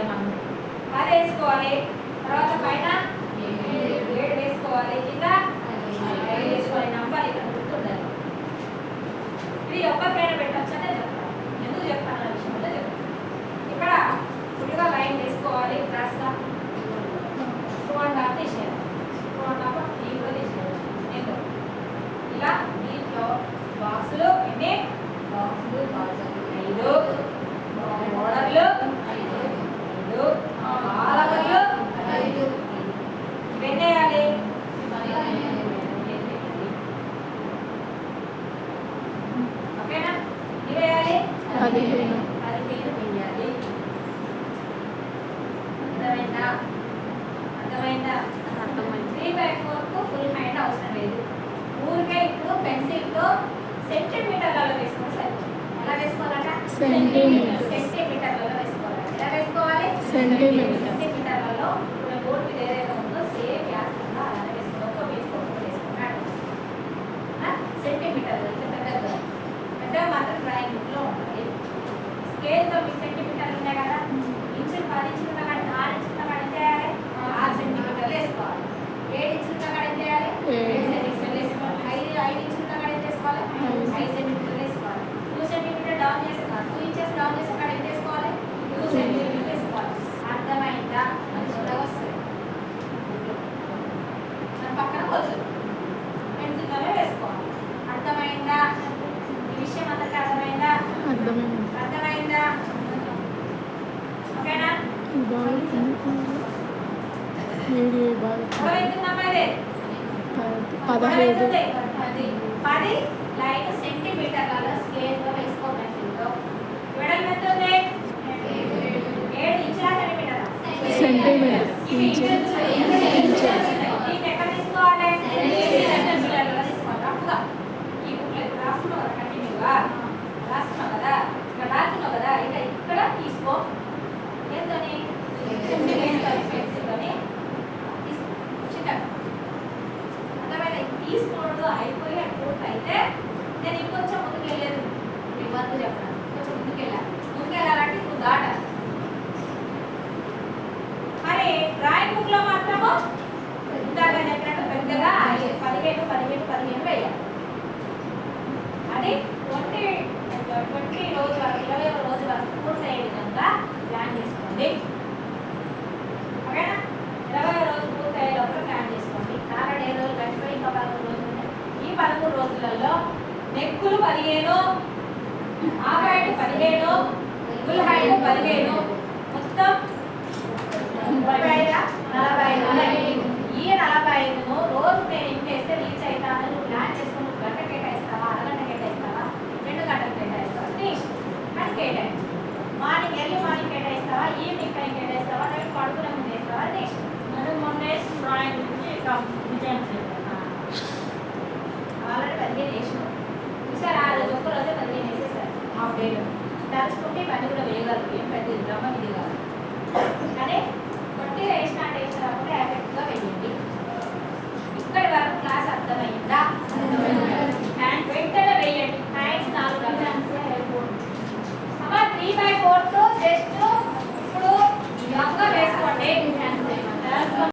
ఏమన్నా 10 వేసుకోవాలి. తర్వాత పైన 7 వేసుకోవాలి. కింద 5 వేసుకోవాలి. నంబర్ ఇక్కడ గుర్తుండాలి. ఇది ఎవరికైనా పెట్టచ్చనే చెప్తాను. ఎందుకు చెప్తాను అనే విషయంలో చెప్తాను. ఇక్కడ ఫుల్గా లైన్ వేసుకోవాలి. క్రాస్గా 2.5 తీసేయాలి. 2.5 ఈ కూడా తీసేయాలి. ఎందుకు ఇలా దీంట్లో బాక్సులు ఎన్ని బాక్సులు 5 మోడర్లు 5 ఆలగర్లు 5 వెన్నేయాలి. ఓకేనా? ఇవేయాలి 15 వెయ్యాలి. అర్థమైందా? అర్థమైందా? 3/4 కు ఫుల్ హ్యాండ్ అవసరం లేదు. ఊరికే ఇప్పుడు పెన్సిల్తో సెంటీమీటర్లలో వేసుకొని సరిపోతుంది. ఎలా వేసుకోవాలట? సెంటీమీటర్లలో వేసుకోవాలి. ఎలా వేసుకోవాలి? సెంటీమీటర్లలో. ఇప్పుడు బోర్డు మీద ఏదైతే ఉందో సేమ్ వ్యాసంగా అలానే వేసుకున్నాడు. సెంటీమీటర్లు ఇంత పెద్దగా పెద్దగా మాత్రం డ్రాయింగ్ బుక్లో ఉంటుంది. స్కేల్తో మీకు సెంటీమీటర్లు ఉన్నాయి కదా, ఇంచులు 10 ఇంచులు ఉన్న కాడ 6 ఇంచులు ఉన్న కాడ ఏం చేయాలి? 6 సెంటీమీటర్లు వేసుకోవాలి. 7 ఇంచులు ఉన్న కాడ ఏం చేయాలి? 7 సెంటీమీటర్లు వేసుకోవాలి. 5 ఇంచులు ఉన్న కాడ ఏం చేసుకోవాలి? 5 సెంటీమీటర్లు వేసుకోవాలి. 2 సెంటీమీటర్ డౌన్ చేసుకోవాలి. 2 ఇంచెస్ డౌన్ చేసే కాడ ఏం చేసుకోవాలి? 2 సెంటీమీటర్లు వేసుకోవాలి. అర్థమైందా? మంచిగా వస్తుంది. పక్కన వద్దు, పెన్సిల్తోనే వేసుకోవాలి. అర్థమైందా? ఈ విషయం అందరికీ అర్థమైందా? అర్థమైందా? ఓకేనా? అర్థమవుతుందమ్మా? 10 లైన్ సెంటీమీటర్లలో స్కేల్తో వేసుకో. పెన్సిల్తో వెడల్పు ఎంత ఉంది? 7 ఇంచుల సెంటీమీటర్. దీన్ని ఎక్కడ తీసుకోవాలి? సెంటీమీటర్లలో తీసుకోవాలి. రఫ్గా ఈ బుక్లో ఇప్పుడు రాస్తున్నావు కదా, కంటిన్యూగా రాస్తున్నావు కదా, ఇక్కడ రాస్తున్నావు కదా, ఇక ఇక్కడ తీసుకో. ఎంతని? పెన్సిల్తోని తీసుకో. చిన్నగా అర్థమైనా? తీసుకోవడం అయిపోయి పూర్తయితే నేను ఇంకొంచెం ముందుకు వెళ్ళలేదు. మీకు వద్దు చెప్పాను, కొంచెం ముందుకెళ్ళాలంటే ఇప్పుడు దాటాలి. మరి డ్రాయింగ్ బుక్ లో మాత్రము ఇందాక చెప్పినట్టు పెద్దగా 15 వేయాలి. అది 20 రోజు వరకు 20వ రోజు వరకు పూర్తయ్యే విధంగా ప్లాన్ చేసుకోండి. ఓకేనా? 20వ రోజు పూర్తయ్యే లోపల ప్లాన్ చేసుకోండి. ఆల్రెడీ 7 రోజులు గడిచిపోయి ఇంకా 13 రోజులు ఉన్నాయి. ఈ 13 రోజులలో నెక్కులు 15, హాఫ్ హైట్ 15, ఫుల్ హైట్ 15, మొత్తం 35, 45. ఈ 45ను రోజు నేను ఇంటి వేస్తే రీచ్ అవుతాను. నువ్వు ప్లాన్ చేసుకుని గంట కేటాయిస్తావా, అరగంట కేటాయిస్తావా, 2 గంటలు కేటాయిస్తావా? అని కేటాయి. మార్నింగ్ ఎర్లీ మార్నింగ్ కేటాయిస్తావా, ఈవినింగ్ టైం కేటాయిస్తావా, నేను పడుకునే ముందు వేస్తావా? నెక్స్ట్ మొన్న డ్రాయింగ్ ఆల్రెడీ 15 వేసిన